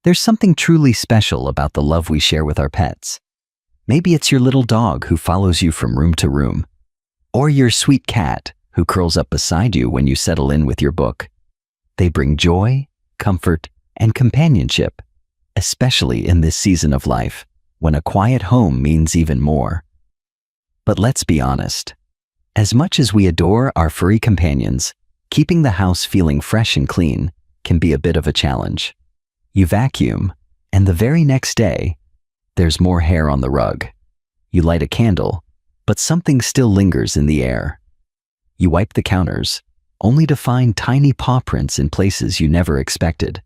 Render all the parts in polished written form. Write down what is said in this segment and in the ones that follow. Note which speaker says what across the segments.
Speaker 1: There's something truly special about the love we share with our pets. Maybe it's your little dog who follows you from room to room, or your sweet cat who curls up beside you when you settle in with your book. They bring joy, comfort, and companionship, especially in this season of life, when a quiet home means even more. But let's be honest. As much as we adore our furry companions, keeping the house feeling fresh and clean can be a bit of a challenge. You vacuum, and the very next day, there's more hair on the rug. You light a candle, but something still lingers in the air. You wipe the counters, only to find tiny paw prints in places you never expected.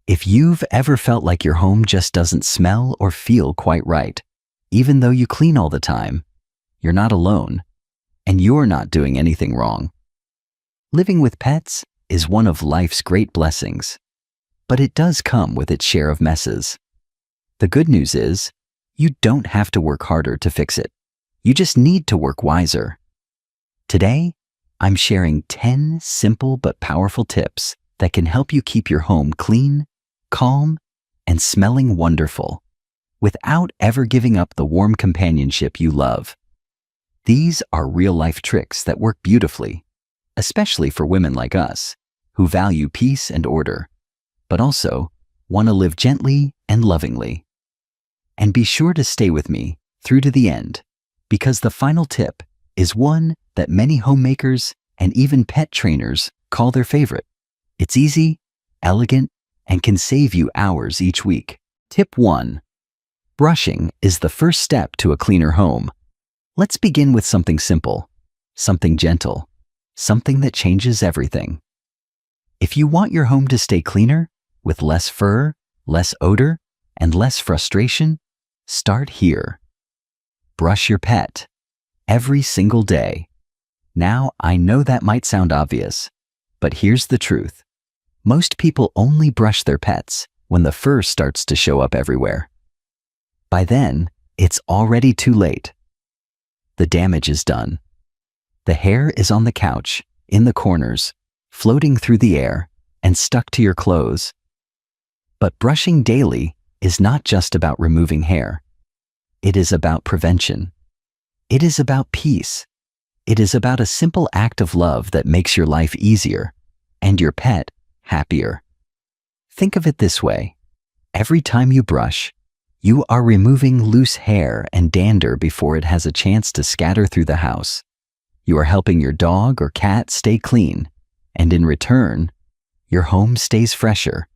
Speaker 1: If you've ever felt like your home just doesn't smell or feel quite right, even though you clean all the time, you're not alone, and you're not doing anything wrong. Living with pets is one of life's great blessings, but it does come with its share of messes. The good news is, you don't have to work harder to fix it. You just need to work wiser. Today, I'm sharing 10 simple but powerful tips that can help you keep your home clean, calm, and smelling wonderful, without ever giving up the warm companionship you love. These are real-life tricks that work beautifully, especially for women like us, who value peace and order, but also want to live gently and lovingly. And be sure to stay with me through to the end, because the final tip is one that many homemakers and even pet trainers call their favorite. It's easy, elegant, and can save you hours each week. Tip 1. Brushing is the first step to a cleaner home. Let's begin with something simple, something gentle, something that changes everything. If you want your home to stay cleaner, with less fur, less odor, and less frustration, start here. Brush your pet every single day. Now, I know that might sound obvious, but here's the truth. Most people only brush their pets when the fur starts to show up everywhere. By then, it's already too late. The damage is done. The hair is on the couch, in the corners, floating through the air, and stuck to your clothes. But brushing daily is not just about removing hair. It is about prevention. It is about peace. It is about a simple act of love that makes your life easier and your pet happier. Think of it this way. Every time you brush, you are removing loose hair and dander before it has a chance to scatter through the house. You are helping your dog or cat stay clean, and in return, your home stays fresher.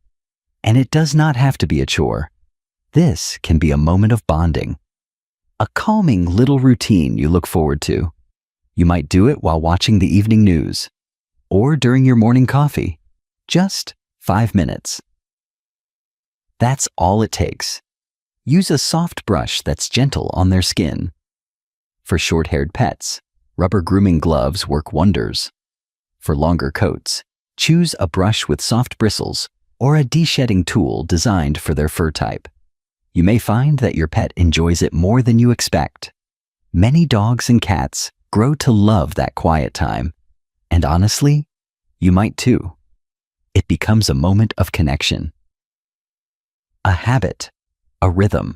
Speaker 1: And it does not have to be a chore. This can be a moment of bonding. A calming little routine you look forward to. You might do it while watching the evening news, or during your morning coffee. Just 5 minutes. That's all it takes. Use a soft brush that's gentle on their skin. For short-haired pets, rubber grooming gloves work wonders. For longer coats, choose a brush with soft bristles or a de-shedding tool designed for their fur type. You may find that your pet enjoys it more than you expect. Many dogs and cats grow to love that quiet time, and honestly, you might too. It becomes a moment of connection. A habit, a rhythm,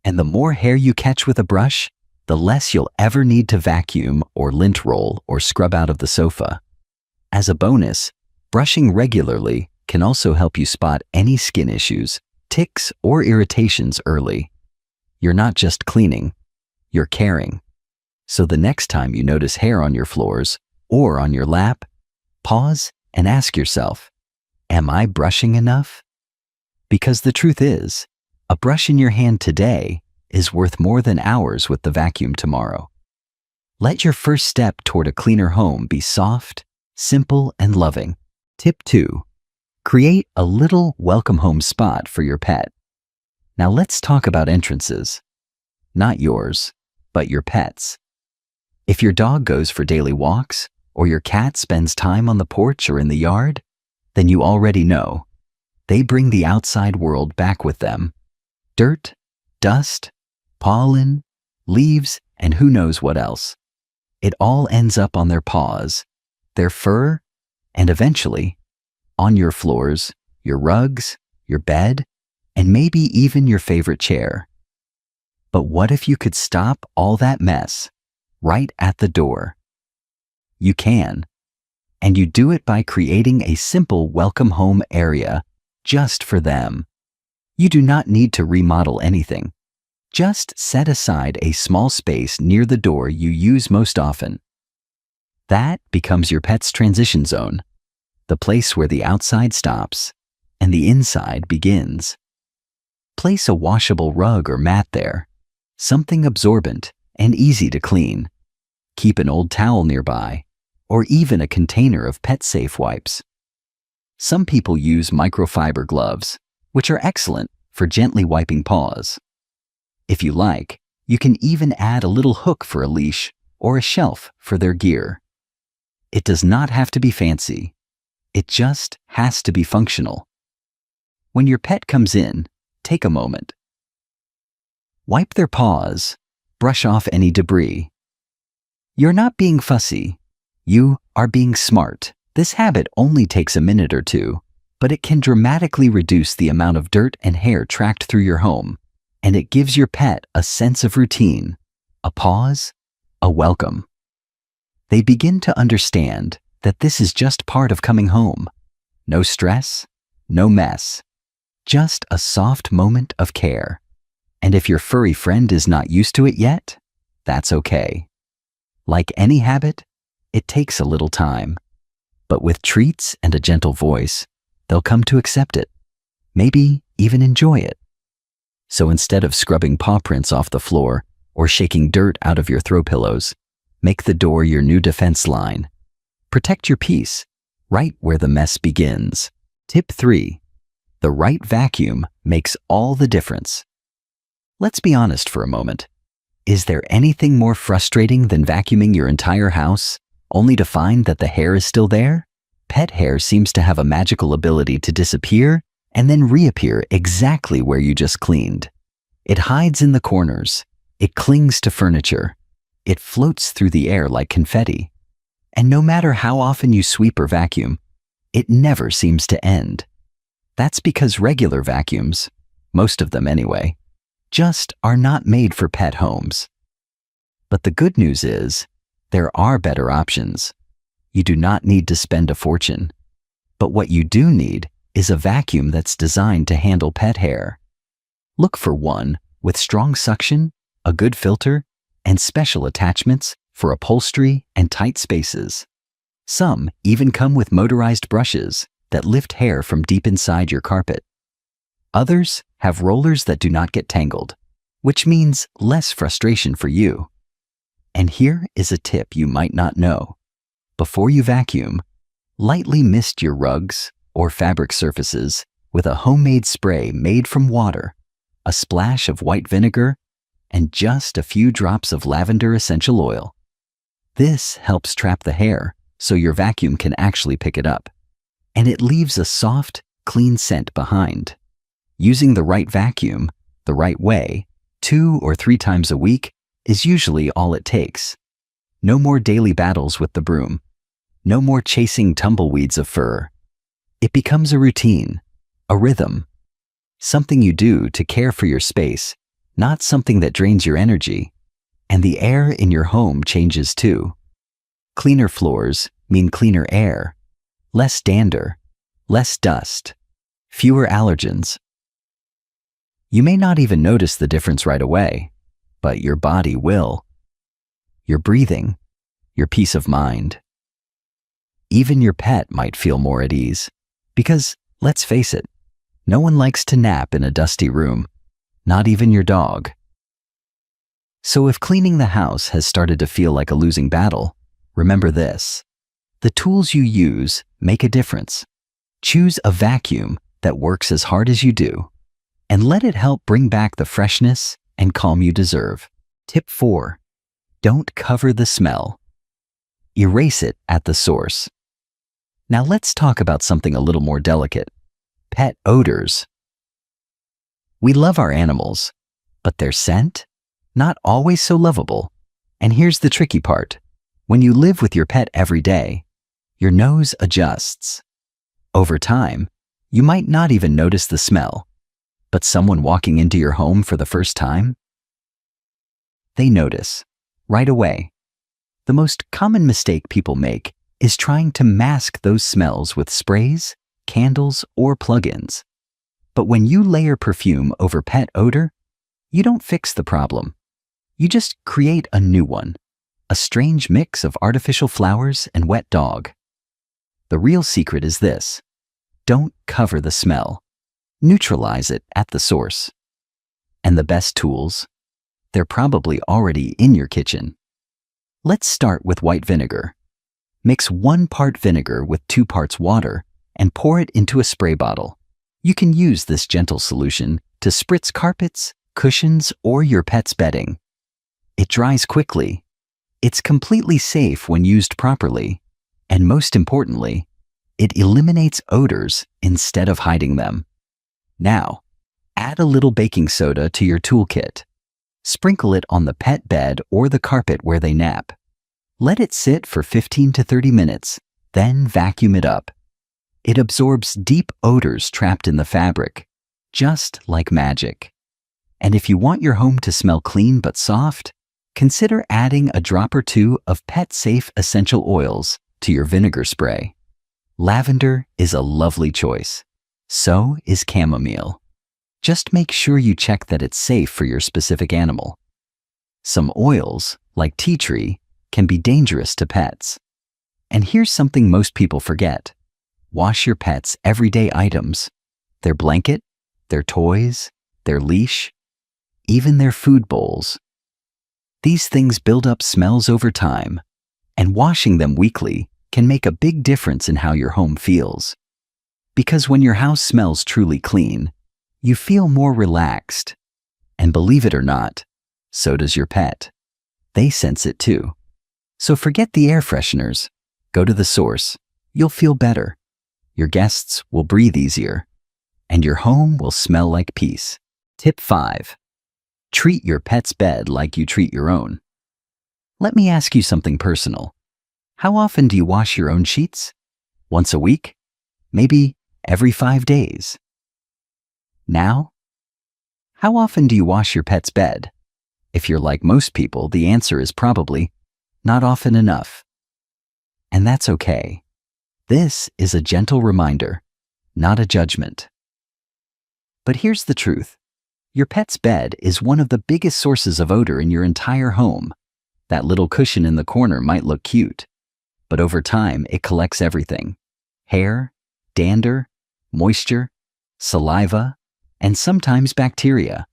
Speaker 1: and the more hair you catch with a brush, the less you'll ever need to vacuum or lint roll or scrub out of the sofa. As a bonus, brushing regularly can also help you spot any skin issues, ticks, or irritations early. You're not just cleaning, you're caring. So the next time you notice hair on your floors or on your lap, pause and ask yourself, am I brushing enough? Because the truth is, a brush in your hand today is worth more than hours with the vacuum tomorrow. Let your first step toward a cleaner home be soft, simple, and loving. Tip 2. Create a little welcome home spot for your pet. Now let's talk about entrances. Not yours, but your pet's. If your dog goes for daily walks, or your cat spends time on the porch or in the yard, then you already know. They bring the outside world back with them. Dirt, dust, pollen, leaves, and who knows what else. It all ends up on their paws, their fur, and eventually, on your floors, your rugs, your bed, and maybe even your favorite chair. But what if you could stop all that mess right at the door? You can, and you do it by creating a simple welcome home area just for them. You do not need to remodel anything. Just set aside a small space near the door you use most often. That becomes your pet's transition zone, the place where the outside stops and the inside begins. Place a washable rug or mat there, something absorbent and easy to clean. Keep an old towel nearby, or even a container of pet-safe wipes. Some people use microfiber gloves, which are excellent for gently wiping paws. If you like, you can even add a little hook for a leash or a shelf for their gear. It does not have to be fancy. It just has to be functional. When your pet comes in, take a moment. Wipe their paws, brush off any debris. You're not being fussy. You are being smart. This habit only takes a minute or two, but it can dramatically reduce the amount of dirt and hair tracked through your home, and it gives your pet a sense of routine, a pause, a welcome. They begin to understand that this is just part of coming home. No stress, no mess, just a soft moment of care. And if your furry friend is not used to it yet, that's okay. Like any habit, it takes a little time. But with treats and a gentle voice, they'll come to accept it, maybe even enjoy it. So instead of scrubbing paw prints off the floor or shaking dirt out of your throw pillows, make the door your new defense line. Protect your peace, right where the mess begins. Tip 3. The right vacuum makes all the difference. Let's be honest for a moment. Is there anything more frustrating than vacuuming your entire house, only to find that the hair is still there? Pet hair seems to have a magical ability to disappear and then reappear exactly where you just cleaned. It hides in the corners. It clings to furniture. It floats through the air like confetti. And no matter how often you sweep or vacuum, it never seems to end. That's because regular vacuums, most of them anyway, just are not made for pet homes. But the good news is, there are better options. You do not need to spend a fortune. But what you do need is a vacuum that's designed to handle pet hair. Look for one with strong suction, a good filter, and special attachments for upholstery and tight spaces. Some even come with motorized brushes that lift hair from deep inside your carpet. Others have rollers that do not get tangled, which means less frustration for you. And here is a tip you might not know. Before you vacuum, lightly mist your rugs or fabric surfaces with a homemade spray made from water, a splash of white vinegar, and just a few drops of lavender essential oil. This helps trap the hair so your vacuum can actually pick it up, and it leaves a soft, clean scent behind. Using the right vacuum, the right way, 2 or 3 times a week is usually all it takes. No more daily battles with the broom. No more chasing tumbleweeds of fur. It becomes a routine, a rhythm, something you do to care for your space, not something that drains your energy. And the air in your home changes too. Cleaner floors mean cleaner air, less dander, less dust, fewer allergens. You may not even notice the difference right away, but your body will. Your breathing, your peace of mind. Even your pet might feel more at ease, because, let's face it, no one likes to nap in a dusty room, not even your dog. So if cleaning the house has started to feel like a losing battle, remember this. The tools you use make a difference. Choose a vacuum that works as hard as you do, and let it help bring back the freshness and calm you deserve. Tip 4. Don't cover the smell. Erase it at the source. Now let's talk about something a little more delicate. Pet odors. We love our animals, but their scent? Not always so lovable. And here's the tricky part. When you live with your pet every day, your nose adjusts. Over time, you might not even notice the smell. But someone walking into your home for the first time? They notice right away. The most common mistake people make is trying to mask those smells with sprays, candles, or plug-ins. But when you layer perfume over pet odor, you don't fix the problem. You just create a new one, a strange mix of artificial flowers and wet dog. The real secret is this: don't cover the smell. Neutralize it at the source. And the best tools? They're probably already in your kitchen. Let's start with white vinegar. Mix 1 part vinegar with 2 parts water and pour it into a spray bottle. You can use this gentle solution to spritz carpets, cushions, or your pet's bedding. It dries quickly. It's completely safe when used properly. And most importantly, it eliminates odors instead of hiding them. Now, add a little baking soda to your toolkit. Sprinkle it on the pet bed or the carpet where they nap. Let it sit for 15 to 30 minutes, then vacuum it up. It absorbs deep odors trapped in the fabric, just like magic. And if you want your home to smell clean but soft, consider adding a drop or two of pet-safe essential oils to your vinegar spray. Lavender is a lovely choice. So is chamomile. Just make sure you check that it's safe for your specific animal. Some oils, like tea tree, can be dangerous to pets. And here's something most people forget. Wash your pet's everyday items: their blanket, their toys, their leash, even their food bowls. These things build up smells over time, and washing them weekly can make a big difference in how your home feels. Because when your house smells truly clean, you feel more relaxed. And believe it or not, so does your pet. They sense it too. So forget the air fresheners. Go to the source. You'll feel better. Your guests will breathe easier. And your home will smell like peace. Tip 5. Treat your pet's bed like you treat your own. Let me ask you something personal. How often do you wash your own sheets? Once a week? Maybe every 5 days? Now? How often do you wash your pet's bed? If you're like most people, the answer is probably not often enough. And that's okay. This is a gentle reminder, not a judgment. But here's the truth. Your pet's bed is one of the biggest sources of odor in your entire home. That little cushion in the corner might look cute, but over time it collects everything: hair, dander, moisture, saliva, and sometimes bacteria.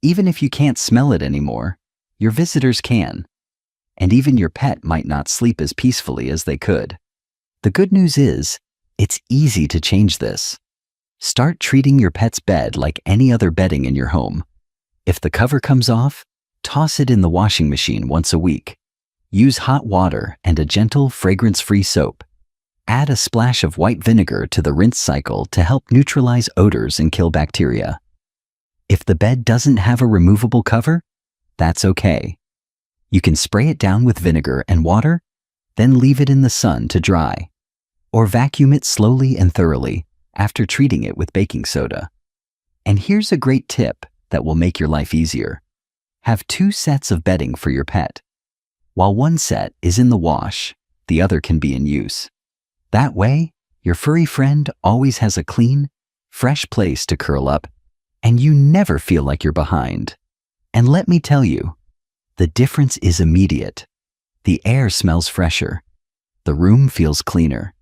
Speaker 1: Even if you can't smell it anymore, your visitors can. And even your pet might not sleep as peacefully as they could. The good news is, it's easy to change this. Start treating your pet's bed like any other bedding in your home. If the cover comes off, toss it in the washing machine once a week. Use hot water and a gentle, fragrance-free soap. Add a splash of white vinegar to the rinse cycle to help neutralize odors and kill bacteria. If the bed doesn't have a removable cover, that's okay. You can spray it down with vinegar and water, then leave it in the sun to dry. Or vacuum it slowly and thoroughly after treating it with baking soda. And here's a great tip that will make your life easier. Have 2 sets of bedding for your pet. While one set is in the wash, the other can be in use. That way, your furry friend always has a clean, fresh place to curl up, and you never feel like you're behind. And let me tell you, the difference is immediate. The air smells fresher. The room feels cleaner.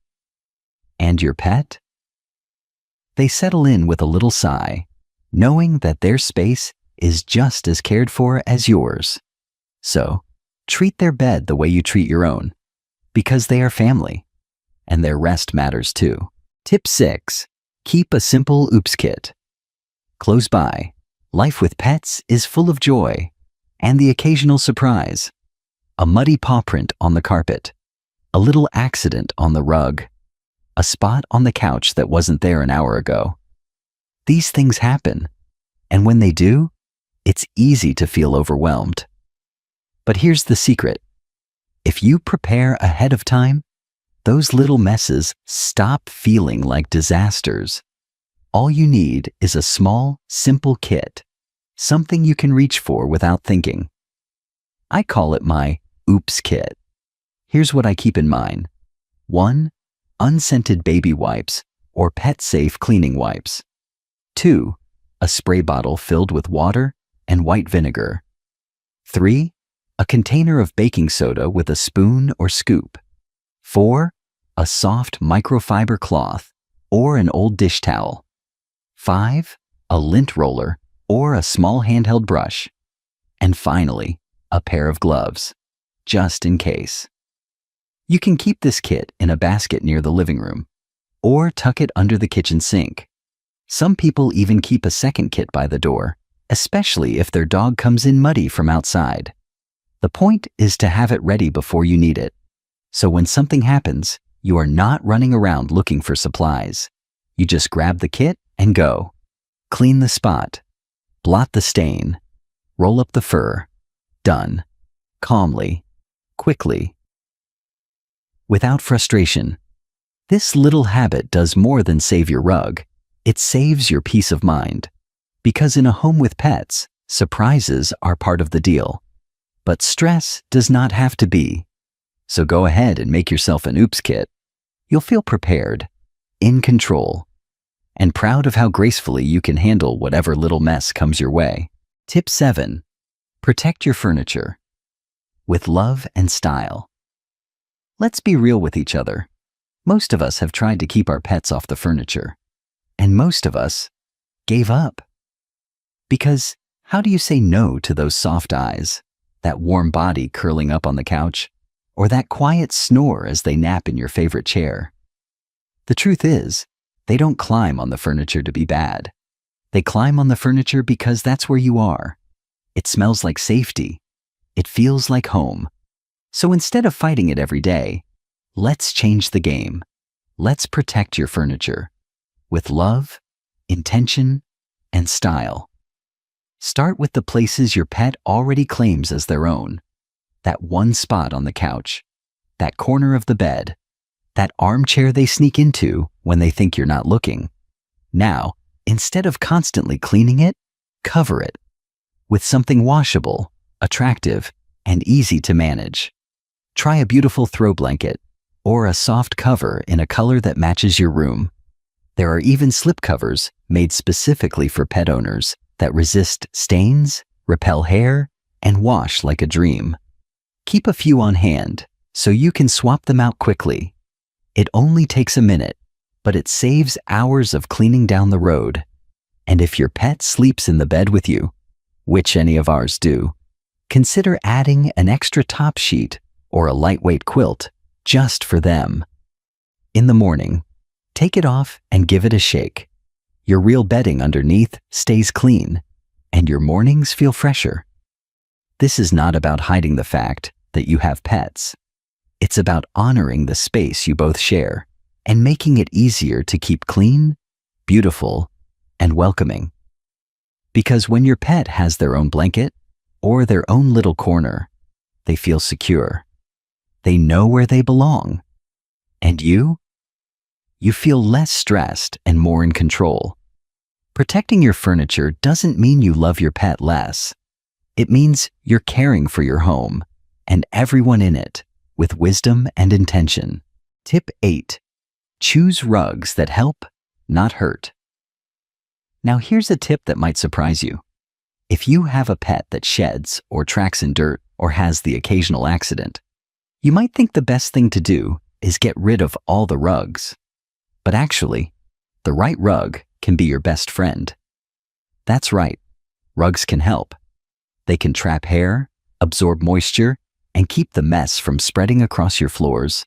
Speaker 1: And your pet? They settle in with a little sigh, knowing that their space is just as cared for as yours. So, treat their bed the way you treat your own, because they are family, and their rest matters too. Tip 6. Keep a simple oops kit. Close by, life with pets is full of joy and the occasional surprise. A muddy paw print on the carpet, a little accident on the rug, a spot on the couch that wasn't there an hour ago. These things happen, and when they do, it's easy to feel overwhelmed. But here's the secret. If you prepare ahead of time, those little messes stop feeling like disasters. All you need is a small, simple kit, something you can reach for without thinking. I call it my Oops kit. Here's what I keep in mind. 1. Unscented baby wipes or pet-safe cleaning wipes. 2. A spray bottle filled with water and white vinegar. 3. A container of baking soda with a spoon or scoop. 4. A soft microfiber cloth or an old dish towel. 5. A lint roller or a small handheld brush. And finally, a pair of gloves, just in case. You can keep this kit in a basket near the living room, or tuck it under the kitchen sink. Some people even keep a second kit by the door, especially if their dog comes in muddy from outside. The point is to have it ready before you need it. So when something happens, you are not running around looking for supplies. You just grab the kit and go. Clean the spot. Blot the stain. Roll up the fur. Done. Calmly. Quickly. Without frustration. This little habit does more than save your rug. It saves your peace of mind. Because in a home with pets, surprises are part of the deal. But stress does not have to be. So go ahead and make yourself an Oops kit. You'll feel prepared, in control, and proud of how gracefully you can handle whatever little mess comes your way. Tip 7. Protect your furniture. With love and style. Let's be real with each other. Most of us have tried to keep our pets off the furniture. And most of us gave up. Because how do you say no to those soft eyes, that warm body curling up on the couch, or that quiet snore as they nap in your favorite chair? The truth is, they don't climb on the furniture to be bad. They climb on the furniture because that's where you are. It smells like safety. It feels like home. So instead of fighting it every day, let's change the game. Let's protect your furniture. With love, intention, and style. Start with the places your pet already claims as their own. That one spot on the couch, that corner of the bed, that armchair they sneak into when they think you're not looking. Now, instead of constantly cleaning it, cover it with something washable, attractive, and easy to manage. Try a beautiful throw blanket or a soft cover in a color that matches your room. There are even slipcovers made specifically for pet owners that resist stains, repel hair, and wash like a dream. Keep a few on hand so you can swap them out quickly. It only takes a minute, but it saves hours of cleaning down the road. And if your pet sleeps in the bed with you, which any of ours do, consider adding an extra top sheet or a lightweight quilt just for them. In the morning, take it off and give it a shake. Your real bedding underneath stays clean, and your mornings feel fresher. This is not about hiding the fact that you have pets. It's about honoring the space you both share and making it easier to keep clean, beautiful, and welcoming. Because when your pet has their own blanket or their own little corner, they feel secure. They know where they belong. And you feel less stressed and more in control. Protecting your furniture doesn't mean you love your pet less. It means you're caring for your home and everyone in it with wisdom and intention. Tip 8. Choose rugs that help, not hurt. Now here's a tip that might surprise you. If you have a pet that sheds or tracks in dirt or has the occasional accident, you might think the best thing to do is get rid of all the rugs. But actually, the right rug can be your best friend. That's right, rugs can help. They can trap hair, absorb moisture, and keep the mess from spreading across your floors.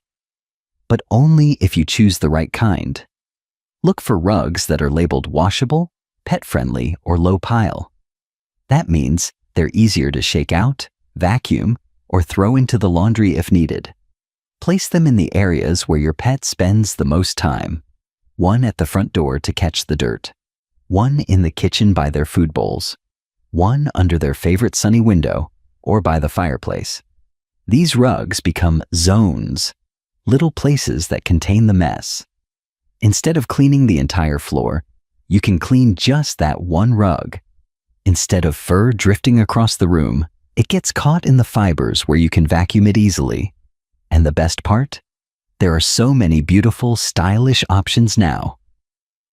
Speaker 1: But only if you choose the right kind. Look for rugs that are labeled washable, pet-friendly, or low pile. That means they're easier to shake out, vacuum, or throw into the laundry if needed. Place them in the areas where your pet spends the most time. One at the front door to catch the dirt. One in the kitchen by their food bowls. One under their favorite sunny window or by the fireplace. These rugs become zones, little places that contain the mess. Instead of cleaning the entire floor, you can clean just that one rug. Instead of fur drifting across the room, it gets caught in the fibers where you can vacuum it easily. And the best part? There are so many beautiful, stylish options now.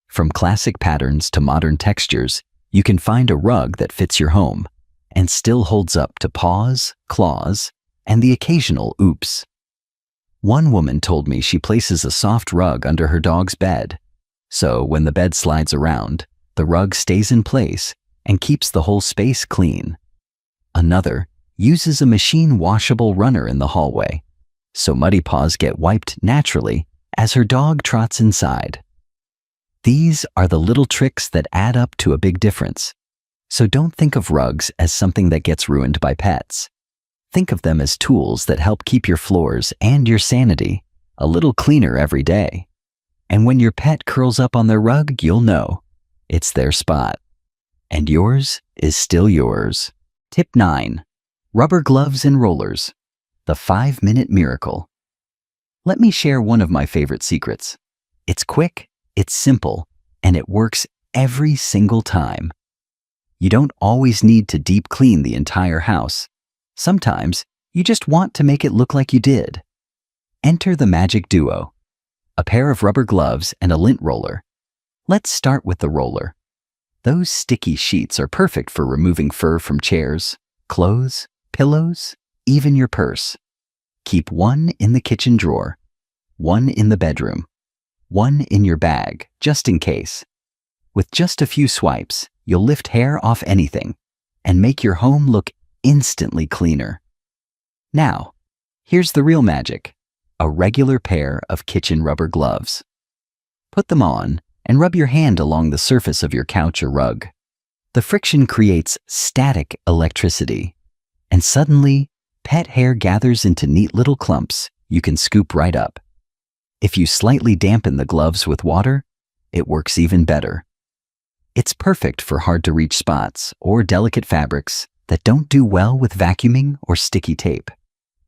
Speaker 1: From classic patterns to modern textures, you can find a rug that fits your home and still holds up to paws, claws, and the occasional oops. One woman told me she places a soft rug under her dog's bed, so when the bed slides around, the rug stays in place and keeps the whole space clean. Another uses a machine washable runner in the hallway, so muddy paws get wiped naturally as her dog trots inside. These are the little tricks that add up to a big difference. So don't think of rugs as something that gets ruined by pets. Think of them as tools that help keep your floors and your sanity a little cleaner every day. And when your pet curls up on their rug, you'll know it's their spot. And yours is still yours. Tip 9. Rubber gloves and rollers. The 5-minute miracle. Let me share one of my favorite secrets. It's quick, it's simple, and it works every single time. You don't always need to deep clean the entire house. Sometimes you just want to make it look like you did. Enter the magic duo: a pair of rubber gloves and a lint roller. Let's start with the roller. Those sticky sheets are perfect for removing fur from chairs, clothes, pillows, even your purse. Keep one in the kitchen drawer, one in the bedroom, one in your bag, just in case. With just a few swipes, you'll lift hair off anything and make your home look instantly cleaner. Now, here's the real magic: a regular pair of kitchen rubber gloves. Put them on and rub your hand along the surface of your couch or rug. The friction creates static electricity, and suddenly, pet hair gathers into neat little clumps you can scoop right up. If you slightly dampen the gloves with water, it works even better. It's perfect for hard-to-reach spots or delicate fabrics that don't do well with vacuuming or sticky tape.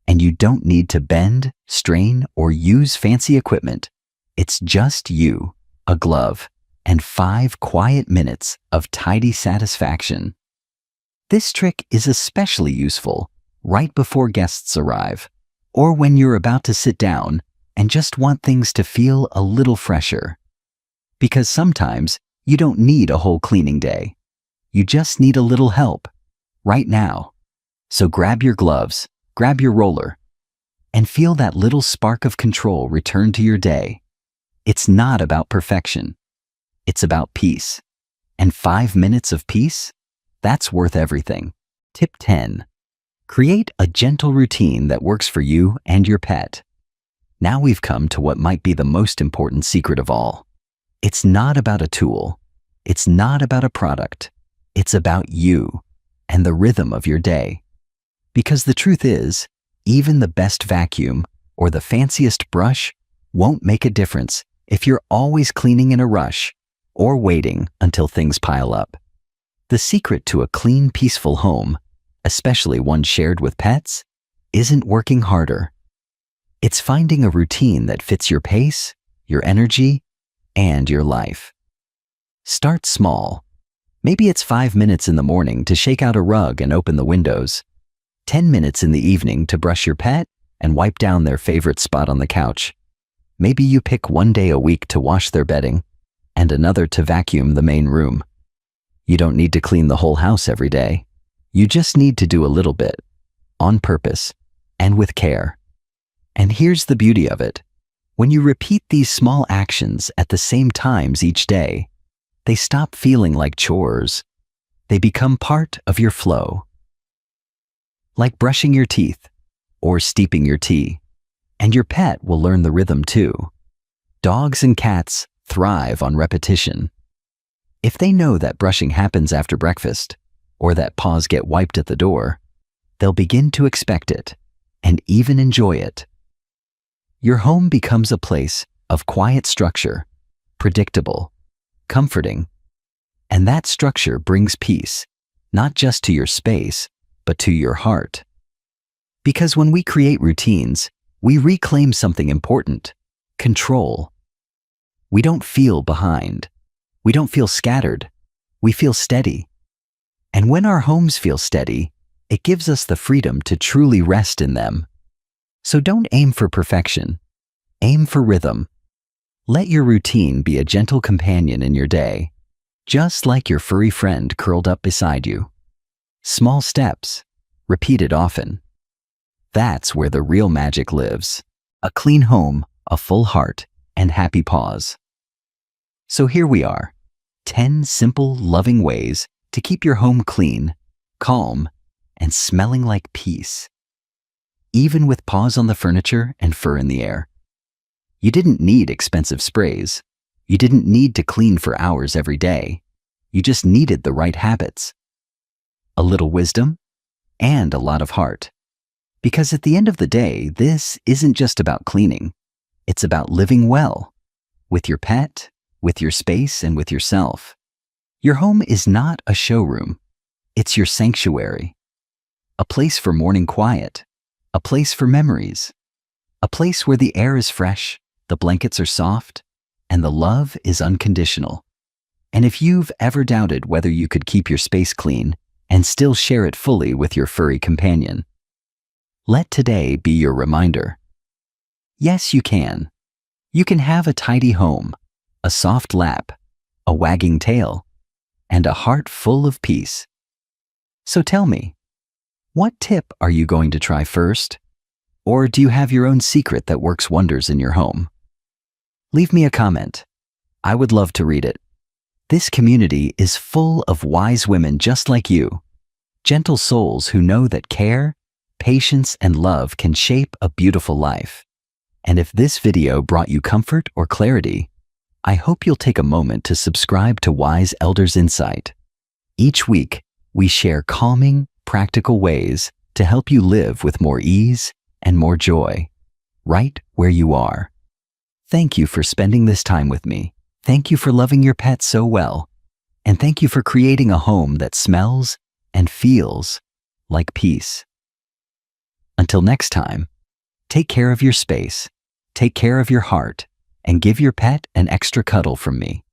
Speaker 1: And you don't need to bend, strain, or use fancy equipment. It's just you, a glove, and 5 quiet minutes of tidy satisfaction. This trick is especially useful right before guests arrive, or when you're about to sit down and just want things to feel a little fresher. Because sometimes you don't need a whole cleaning day. You just need a little help, right now. So grab your gloves, grab your roller, and feel that little spark of control return to your day. It's not about perfection. It's about peace. And 5 minutes of peace? That's worth everything. Tip 10. Create a gentle routine that works for you and your pet. Now we've come to what might be the most important secret of all. It's not about a tool. It's not about a product. It's about you and the rhythm of your day. Because the truth is, even the best vacuum or the fanciest brush won't make a difference if you're always cleaning in a rush or waiting until things pile up. The secret to a clean, peaceful home, especially one shared with pets, isn't working harder. It's finding a routine that fits your pace, your energy, and your life. Start small. Maybe it's 5 minutes in the morning to shake out a rug and open the windows, 10 minutes in the evening to brush your pet and wipe down their favorite spot on the couch. Maybe you pick one day a week to wash their bedding and another to vacuum the main room. You don't need to clean the whole house every day. You just need to do a little bit, on purpose, and with care. And here's the beauty of it. When you repeat these small actions at the same times each day, they stop feeling like chores. They become part of your flow. Like brushing your teeth or steeping your tea. And your pet will learn the rhythm too. Dogs and cats thrive on repetition. If they know that brushing happens after breakfast, or that paws get wiped at the door, they'll begin to expect it and even enjoy it. Your home becomes a place of quiet structure, predictable, comforting, and that structure brings peace, not just to your space, but to your heart. Because when we create routines, we reclaim something important: control. We don't feel behind. We don't feel scattered. We feel steady. And when our homes feel steady, it gives us the freedom to truly rest in them. So don't aim for perfection. Aim for rhythm. Let your routine be a gentle companion in your day, just like your furry friend curled up beside you. Small steps, repeated often. That's where the real magic lives. A clean home, a full heart, and happy paws. So here we are, 10 simple, loving ways to keep your home clean, calm, and smelling like peace. Even with paws on the furniture and fur in the air. You didn't need expensive sprays. You didn't need to clean for hours every day. You just needed the right habits. A little wisdom and a lot of heart. Because at the end of the day, this isn't just about cleaning. It's about living well. With your pet, with your space, and with yourself. Your home is not a showroom. It's your sanctuary. A place for morning quiet. A place for memories. A place where the air is fresh, the blankets are soft, and the love is unconditional. And if you've ever doubted whether you could keep your space clean and still share it fully with your furry companion, let today be your reminder. Yes, you can. You can have a tidy home, a soft lap, a wagging tail, and a heart full of peace. So tell me, what tip are you going to try first? Or do you have your own secret that works wonders in your home? Leave me a comment. I would love to read it. This community is full of wise women just like you, gentle souls who know that care, patience, and love can shape a beautiful life. And if this video brought you comfort or clarity, I hope you'll take a moment to subscribe to Wise Elders Insight. Each week, we share calming, practical ways to help you live with more ease and more joy, right where you are. Thank you for spending this time with me. Thank you for loving your pet so well. And thank you for creating a home that smells and feels like peace. Until next time, take care of your space, take care of your heart, and give your pet an extra cuddle from me.